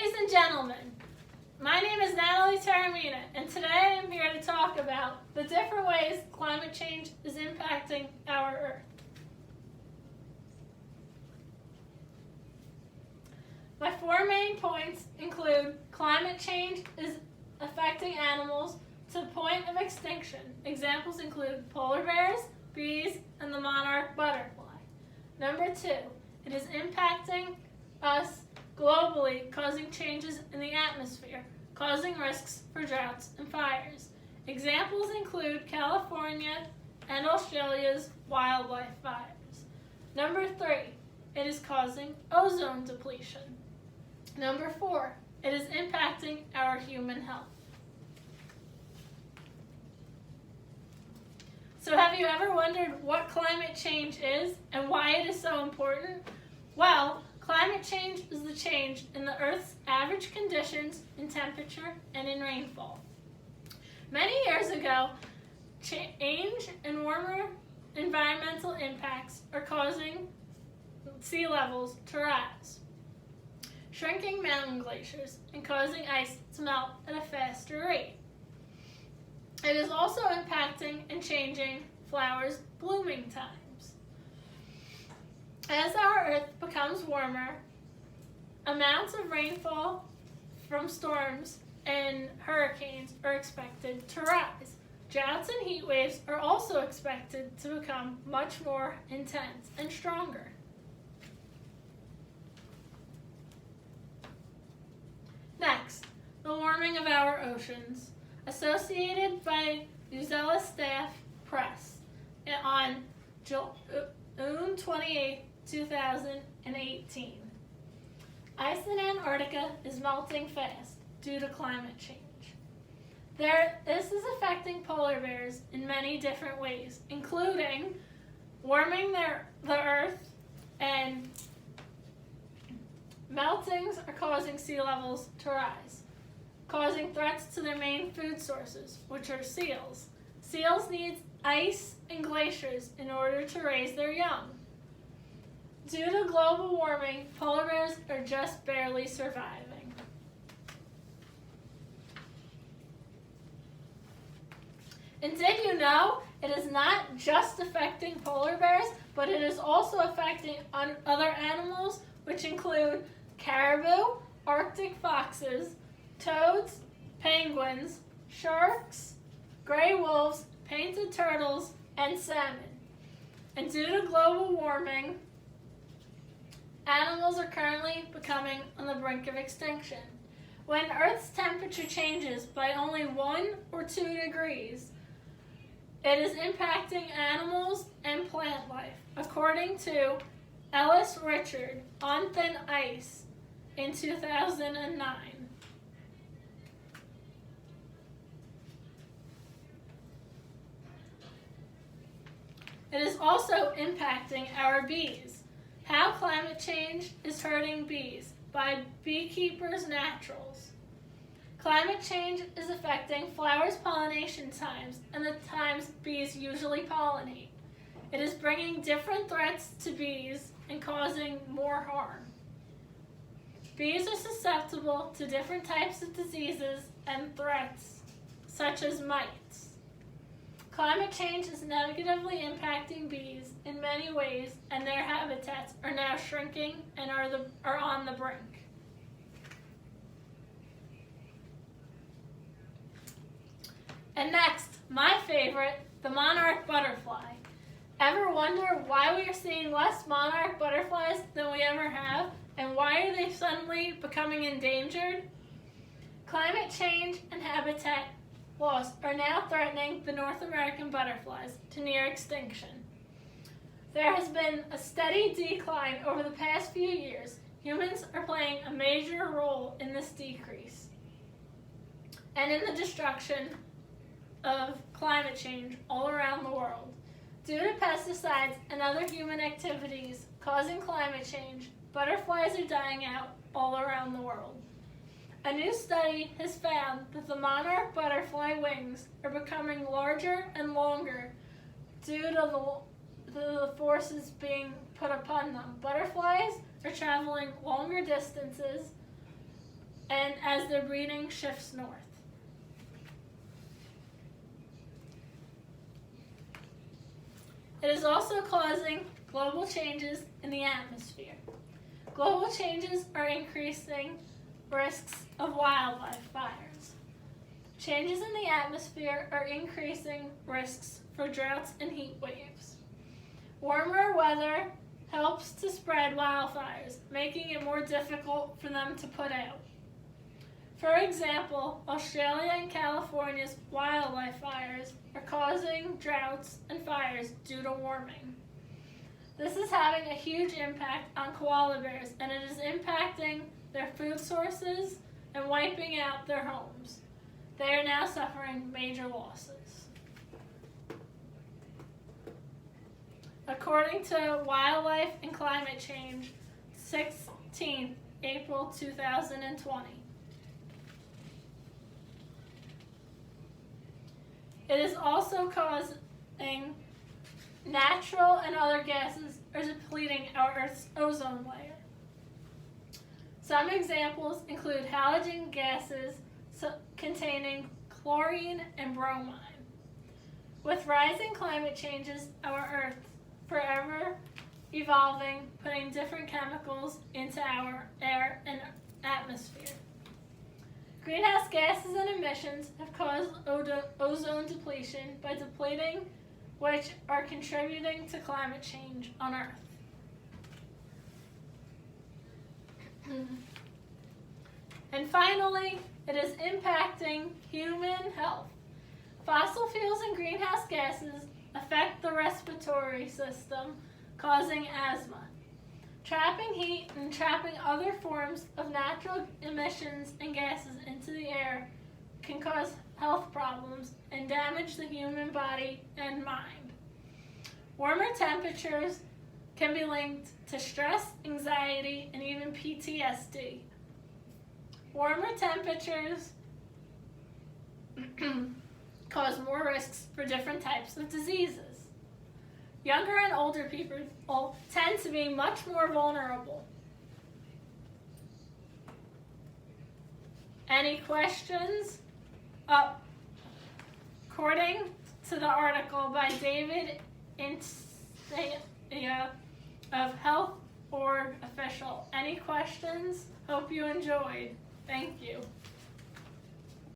Ladies and gentlemen, my name is Natalie Taramina, and today I'm here to talk about the different ways climate change is impacting our Earth. My four main points include climate change is affecting animals to the point of extinction. Examples include polar bears, bees, and the monarch butterfly. Number two, it is impacting us globally, causing changes in the atmosphere, causing risks for droughts and fires. Examples include California and Australia's wildlife fires. Number three, it is causing ozone depletion. Number four, it is impacting our human health. So have you ever wondered what climate change is and why it is so important? Well, climate change is the change in the Earth's average conditions in temperature and in rainfall. Many years ago, change in warmer environmental impacts are causing sea levels to rise, shrinking mountain glaciers and causing ice to melt at a faster rate. It is also impacting and changing flowers' blooming times. As our Earth becomes warmer, amounts of rainfall from storms and hurricanes are expected to rise. Droughts and heat waves are also expected to become much more intense and stronger. Next, the warming of our oceans. Associated by Newsella Staff Press on June 28, 2018. Ice in Antarctica is melting fast due to climate change. This is affecting polar bears in many different ways, including warming the Earth, and meltings are causing sea levels to rise, causing threats to their main food sources, which are seals. Seals need ice and glaciers in order to raise their young. Due to global warming, polar bears are just barely surviving. And did you know it is not just affecting polar bears, but it is also affecting other animals, which include caribou, Arctic foxes, toads, penguins, sharks, gray wolves, painted turtles, and salmon. And due to global warming, animals are currently becoming on the brink of extinction. When Earth's temperature changes by only 1 or 2 degrees, it is impacting animals and plant life, according to Ellis Richard on Thin Ice in 2009. It is also impacting our bees. How climate change is hurting bees by Beekeepers Naturals. Climate change is affecting flowers' pollination times and the times bees usually pollinate. It is bringing different threats to bees and causing more harm. Bees are susceptible to different types of diseases and threats, such as mites. Climate change is negatively impacting bees in many ways, and their habitats are now shrinking and are on the brink. And next, my favorite, the monarch butterfly. Ever wonder why we are seeing less monarch butterflies than we ever have, and why are they suddenly becoming endangered? Climate change and habitat loss are now threatening the North American butterflies to near extinction. There has been a steady decline over the past few years. Humans are playing a major role in this decrease and in the destruction of climate change all around the world. Due to pesticides and other human activities causing climate change, butterflies are dying out all around the world. A new study has found that the monarch butterfly wings are becoming larger and longer due to the forces being put upon them. Butterflies are traveling longer distances and as their breeding shifts north. It is also causing global changes in the atmosphere. Global changes are increasing risks of wildlife fires. Changes in the atmosphere are increasing risks for droughts and heat waves. Warmer weather helps to spread wildfires, making it more difficult for them to put out. For example, Australia and California's wildlife fires are causing droughts and fires due to warming. This is having a huge impact on koala bears, and it is impacting their food sources and wiping out their homes. They are now suffering major losses. According to Wildlife and Climate Change, 16th April 2020. It is also causing natural and other gases are depleting our Earth's ozone layer. Some examples include halogen gases containing chlorine and bromine. With rising climate changes, our Earth forever evolving, putting different chemicals into our air and atmosphere. Greenhouse gases and emissions have caused ozone depletion by depleting, which are contributing to climate change on Earth. And finally, it is impacting human health. Fossil fuels and greenhouse gases affect the respiratory system, causing asthma. Trapping heat and trapping other forms of natural emissions and gases into the air can cause health problems and damage the human body and mind. Warmer temperatures can be linked to stress, anxiety, and even PTSD. Warmer temperatures cause more risks for different types of diseases. Younger and older people tend to be much more vulnerable. Any questions? According to the article by David Insia of Health Org Official. Any questions? Hope you enjoyed. Thank you.